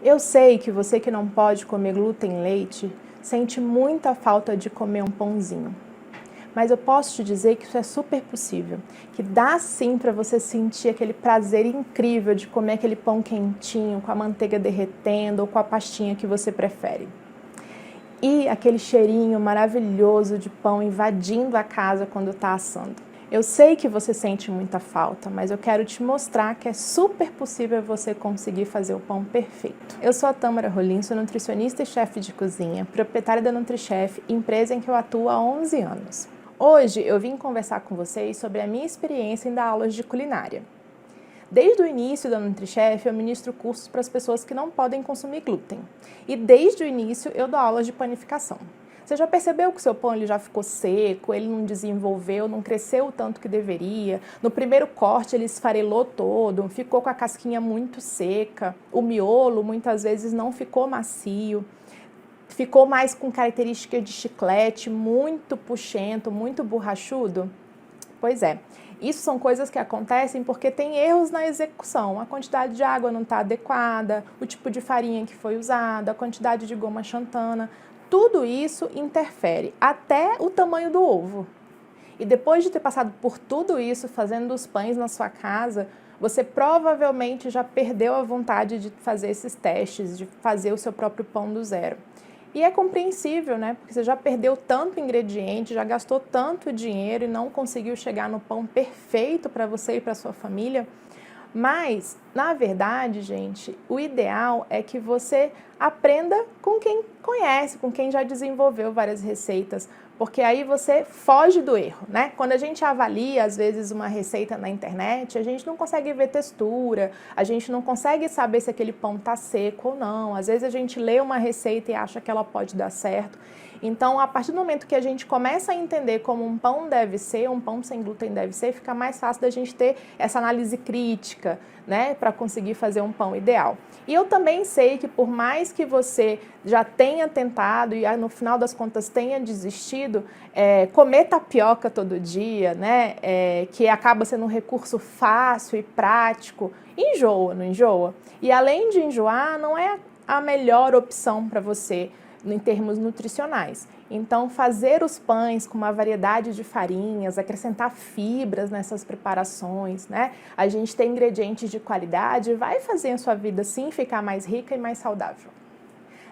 Eu sei que você que não pode comer glúten e leite sente muita falta de comer um pãozinho. Mas eu posso te dizer que isso é super possível, que dá sim para você sentir aquele prazer incrível de comer aquele pão quentinho, com a manteiga derretendo ou com a pastinha que você prefere. E aquele cheirinho maravilhoso de pão invadindo a casa quando está assando. Eu sei que você sente muita falta, mas eu quero te mostrar que é super possível você conseguir fazer o pão perfeito. Eu sou a Tâmara Rolim, sou nutricionista e chefe de cozinha, proprietária da NutriChef, empresa em que eu atuo há 11 anos. Hoje eu vim conversar com vocês sobre a minha experiência em dar aulas de culinária. Desde o início da NutriChef, eu ministro cursos para as pessoas que não podem consumir glúten. E desde o início, eu dou aulas de panificação. Você já percebeu que o seu pão ele já ficou seco, ele não desenvolveu, não cresceu o tanto que deveria? No primeiro corte, ele esfarelou todo, ficou com a casquinha muito seca. O miolo, muitas vezes, não ficou macio. Ficou mais com característica de chiclete, muito puxento, muito borrachudo? Pois é. Isso são coisas que acontecem porque tem erros na execução. A quantidade de água não está adequada, o tipo de farinha que foi usada, a quantidade de goma xantana. Tudo isso interfere, até o tamanho do ovo. E depois de ter passado por tudo isso, fazendo os pães na sua casa, você provavelmente já perdeu a vontade de fazer esses testes, de fazer o seu próprio pão do zero. E é compreensível, né? Porque você já perdeu tanto ingrediente, já gastou tanto dinheiro e não conseguiu chegar no pão perfeito para você e para sua família. Mas, na verdade, gente, o ideal é que você aprenda com quem conhece, com quem já desenvolveu várias receitas, porque aí você foge do erro, né? Quando a gente avalia, às vezes, uma receita na internet, a gente não consegue ver textura, a gente não consegue saber se aquele pão tá seco ou não. Às vezes a gente lê uma receita e acha que ela pode dar certo. Então, a partir do momento que a gente começa a entender como um pão deve ser, um pão sem glúten deve ser, fica mais fácil da gente ter essa análise crítica, né, para conseguir fazer um pão ideal. E eu também sei que por mais que você já tenha tentado e no final das contas tenha desistido, comer tapioca todo dia, né, que acaba sendo um recurso fácil e prático, enjoa, não enjoa? E além de enjoar, não é a melhor opção para você em termos nutricionais. Então, fazer os pães com uma variedade de farinhas, acrescentar fibras nessas preparações, né? A gente tem ingredientes de qualidade, vai fazer a sua vida sim ficar mais rica e mais saudável.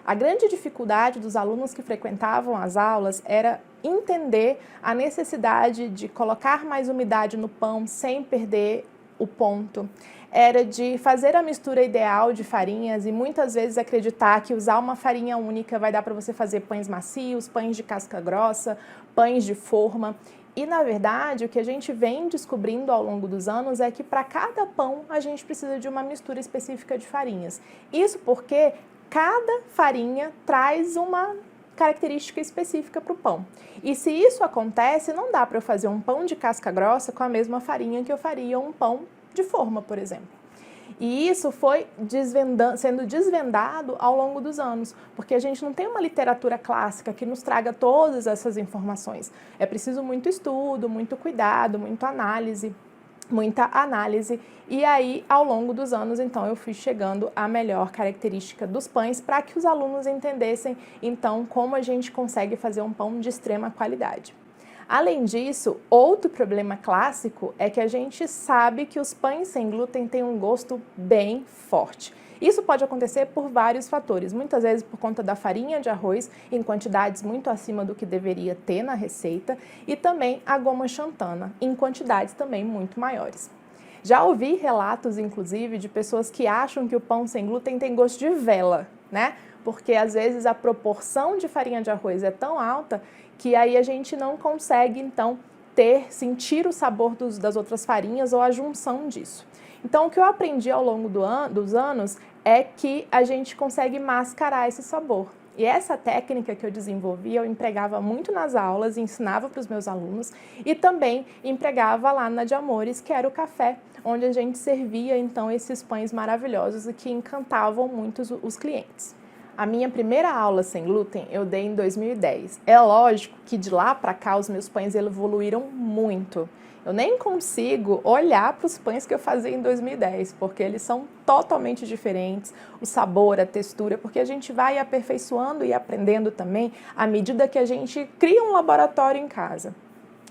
A grande dificuldade dos alunos que frequentavam as aulas era entender a necessidade de colocar mais umidade no pão sem perder o ponto. Era de fazer a mistura ideal de farinhas e muitas vezes acreditar que usar uma farinha única vai dar para você fazer pães macios, pães de casca grossa, pães de forma. E, na verdade, o que a gente vem descobrindo ao longo dos anos é que para cada pão a gente precisa de uma mistura específica de farinhas. Isso porque cada farinha traz uma característica específica para o pão. E se isso acontece, não dá para eu fazer um pão de casca grossa com a mesma farinha que eu faria um pão de forma, por exemplo. E isso foi sendo desvendado ao longo dos anos, porque a gente não tem uma literatura clássica que nos traga todas essas informações. É preciso muito estudo, muito cuidado, muita análise, e aí, ao longo dos anos, então, eu fui chegando à melhor característica dos pães para que os alunos entendessem, então, como a gente consegue fazer um pão de extrema qualidade. Além disso, outro problema clássico é que a gente sabe que os pães sem glúten têm um gosto bem forte. Isso pode acontecer por vários fatores, muitas vezes por conta da farinha de arroz em quantidades muito acima do que deveria ter na receita e também a goma xantana em quantidades também muito maiores. Já ouvi relatos, inclusive, de pessoas que acham que o pão sem glúten tem gosto de vela, né? Porque às vezes a proporção de farinha de arroz é tão alta que aí a gente não consegue, então, sentir o sabor das outras farinhas ou a junção disso. Então, o que eu aprendi ao longo dos anos é que a gente consegue mascarar esse sabor. E essa técnica que eu desenvolvi, eu empregava muito nas aulas, ensinava para os meus alunos e também empregava lá na de Amores, que era o café, onde a gente servia, então, esses pães maravilhosos e que encantavam muito os clientes. A minha primeira aula sem glúten eu dei em 2010. É lógico que de lá para cá os meus pães evoluíram muito. Eu nem consigo olhar para os pães que eu fazia em 2010, porque eles são totalmente diferentes, o sabor, a textura, porque a gente vai aperfeiçoando e aprendendo também à medida que a gente cria um laboratório em casa.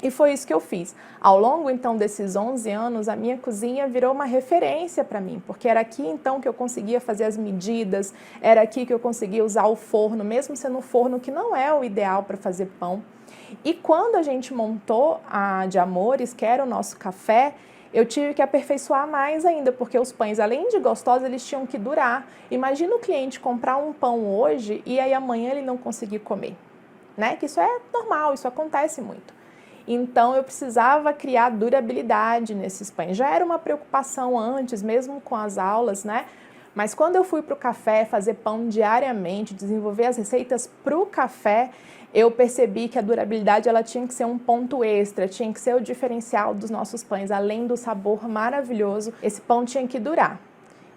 E foi isso que eu fiz. Ao longo, então, desses 11 anos, a minha cozinha virou uma referência para mim, porque era aqui, então, que eu conseguia fazer as medidas, era aqui que eu conseguia usar o forno, mesmo sendo um forno que não é o ideal para fazer pão. E quando a gente montou a de Amores, que era o nosso café, eu tive que aperfeiçoar mais ainda, porque os pães, além de gostosos, eles tinham que durar. Imagina o cliente comprar um pão hoje e aí amanhã ele não conseguir comer, né? Que isso é normal, isso acontece muito. Então, eu precisava criar durabilidade nesses pães. Já era uma preocupação antes, mesmo com as aulas, né? Mas quando eu fui para o café fazer pão diariamente, desenvolver as receitas para o café, eu percebi que a durabilidade ela tinha que ser um ponto extra, tinha que ser o diferencial dos nossos pães. Além do sabor maravilhoso, esse pão tinha que durar.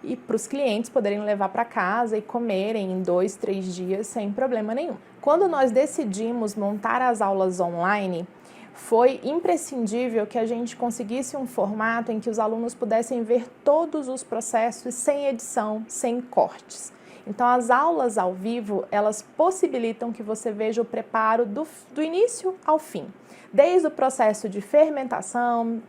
E para os clientes poderem levar para casa e comerem em 2, 3 dias sem problema nenhum. Quando nós decidimos montar as aulas online, foi imprescindível que a gente conseguisse um formato em que os alunos pudessem ver todos os processos sem edição, sem cortes. Então, as aulas ao vivo, elas possibilitam que você veja o preparo do início ao fim, desde o processo de fermentação,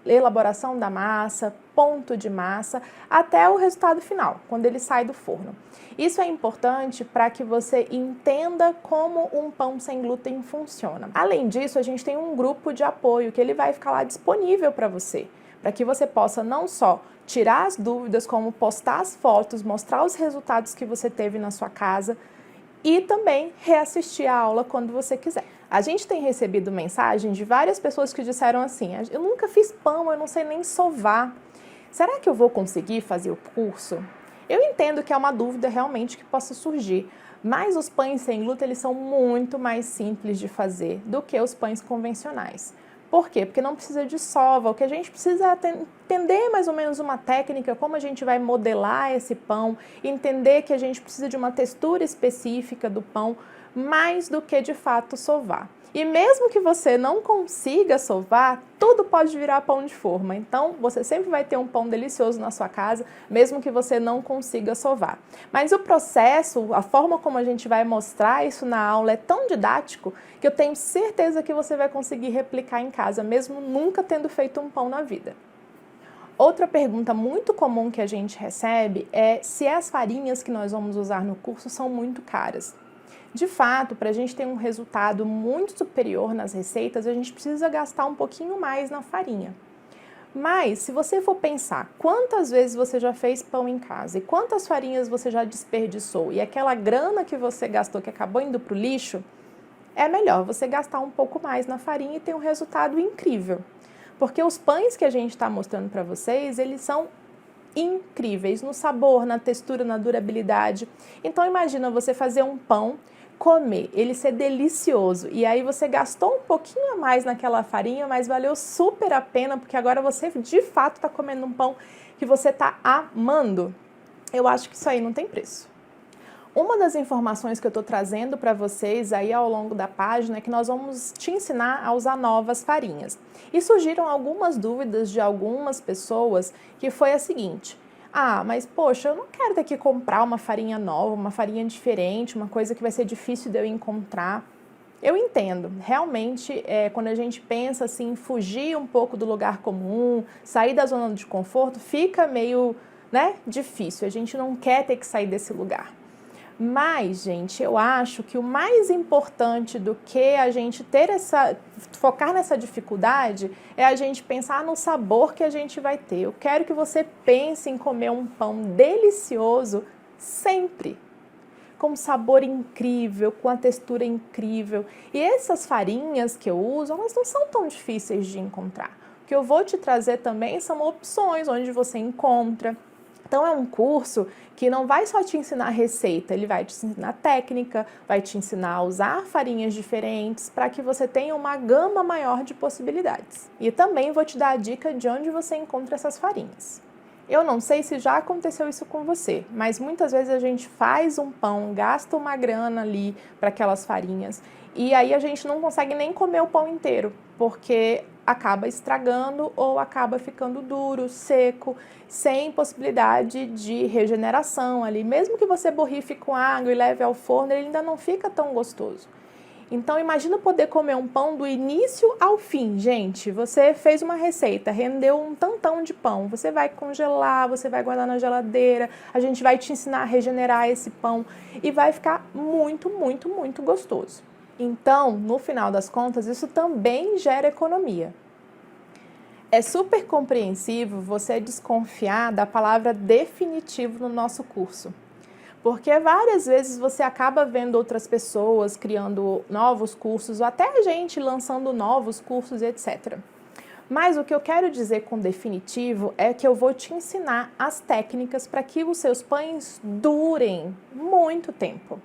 elaboração da massa, ponto de massa, até o resultado final, quando ele sai do forno. Isso é importante para que você entenda como um pão sem glúten funciona. Além disso, a gente tem um grupo de apoio que ele vai ficar lá disponível para você que você possa não só tirar as dúvidas, como postar as fotos, mostrar os resultados que você teve na sua casa e também reassistir a aula quando você quiser. A gente tem recebido mensagens de várias pessoas que disseram assim: eu nunca fiz pão, eu não sei nem sovar. Será que eu vou conseguir fazer o curso? Eu entendo que é uma dúvida realmente que possa surgir, mas os pães sem glúten eles são muito mais simples de fazer do que os pães convencionais. Por quê? Porque não precisa de sova, o que a gente precisa é entender mais ou menos uma técnica, como a gente vai modelar esse pão, entender que a gente precisa de uma textura específica do pão, mais do que de fato sovar. E mesmo que você não consiga sovar, tudo pode virar pão de forma. Então, você sempre vai ter um pão delicioso na sua casa, mesmo que você não consiga sovar. Mas o processo, a forma como a gente vai mostrar isso na aula é tão didático que eu tenho certeza que você vai conseguir replicar em casa, mesmo nunca tendo feito um pão na vida. Outra pergunta muito comum que a gente recebe é se as farinhas que nós vamos usar no curso são muito caras. De fato, para a gente ter um resultado muito superior nas receitas, a gente precisa gastar um pouquinho mais na farinha. Mas, se você for pensar quantas vezes você já fez pão em casa e quantas farinhas você já desperdiçou e aquela grana que você gastou que acabou indo para o lixo, é melhor você gastar um pouco mais na farinha e ter um resultado incrível. Porque os pães que a gente está mostrando para vocês, eles são incríveis no sabor, na textura, na durabilidade. Então, imagina você fazer um pão, comer, ele ser delicioso e aí você gastou um pouquinho a mais naquela farinha, mas valeu super a pena porque agora você de fato está comendo um pão que você está amando. Eu acho que isso aí não tem preço. Uma das informações que eu estou trazendo para vocês aí ao longo da página é que nós vamos te ensinar a usar novas farinhas. E surgiram algumas dúvidas de algumas pessoas que foi a seguinte: mas poxa, eu não quero ter que comprar uma farinha nova, uma farinha diferente, uma coisa que vai ser difícil de eu encontrar. Eu entendo, realmente, quando a gente pensa assim, fugir um pouco do lugar comum, sair da zona de conforto, fica meio, difícil, a gente não quer ter que sair desse lugar. Mas, gente, eu acho que o mais importante do que a gente focar nessa dificuldade é a gente pensar no sabor que a gente vai ter. Eu quero que você pense em comer um pão delicioso sempre, com um sabor incrível, com a textura incrível. E essas farinhas que eu uso, elas não são tão difíceis de encontrar. O que eu vou te trazer também são opções onde você encontra. Então, é um curso que não vai só te ensinar receita, ele vai te ensinar técnica, vai te ensinar a usar farinhas diferentes para que você tenha uma gama maior de possibilidades. E também vou te dar a dica de onde você encontra essas farinhas. Eu não sei se já aconteceu isso com você, mas muitas vezes a gente faz um pão, gasta uma grana ali para aquelas farinhas e aí a gente não consegue nem comer o pão inteiro, porque acaba estragando ou acaba ficando duro, seco, sem possibilidade de regeneração ali. Mesmo que você borrife com água e leve ao forno, ele ainda não fica tão gostoso. Então, imagina poder comer um pão do início ao fim, gente. Você fez uma receita, rendeu um tantão de pão. Você vai congelar, você vai guardar na geladeira. A gente vai te ensinar a regenerar esse pão e vai ficar muito, muito, muito gostoso. Então, no final das contas, isso também gera economia. É super compreensível você desconfiar da palavra definitivo no nosso curso. Porque várias vezes você acaba vendo outras pessoas criando novos cursos, ou até a gente lançando novos cursos, etc. Mas o que eu quero dizer com definitivo é que eu vou te ensinar as técnicas para que os seus pães durem muito tempo.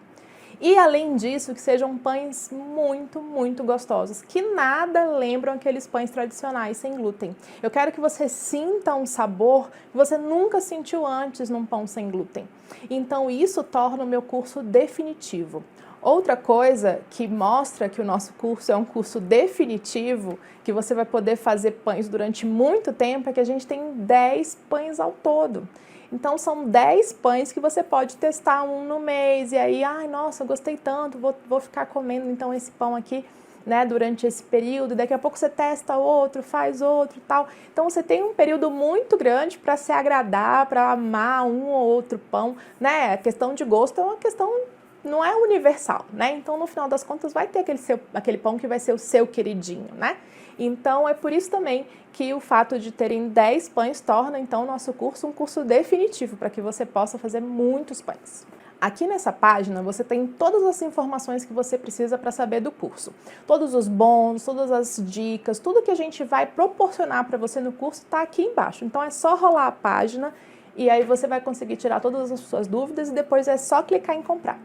E além disso, que sejam pães muito, muito gostosos, que nada lembram aqueles pães tradicionais sem glúten. Eu quero que você sinta um sabor que você nunca sentiu antes num pão sem glúten. Então isso torna o meu curso definitivo. Outra coisa que mostra que o nosso curso é um curso definitivo, que você vai poder fazer pães durante muito tempo, é que a gente tem 10 pães ao todo. Então, são 10 pães que você pode testar um no mês. E aí, ai, nossa, gostei tanto, vou ficar comendo então esse pão aqui, né, durante esse período. Daqui a pouco você testa outro, faz outro e tal. Então, você tem um período muito grande para se agradar, para amar um ou outro pão, né? A questão de gosto é uma questão, não é universal, né? Então, no final das contas, vai ter aquele pão que vai ser o seu queridinho, né? Então, é por isso também que o fato de terem 10 pães torna, então, o nosso curso um curso definitivo, para que você possa fazer muitos pães. Aqui nessa página, você tem todas as informações que você precisa para saber do curso. Todos os bônus, todas as dicas, tudo que a gente vai proporcionar para você no curso está aqui embaixo. Então, é só rolar a página e aí você vai conseguir tirar todas as suas dúvidas e depois é só clicar em comprar.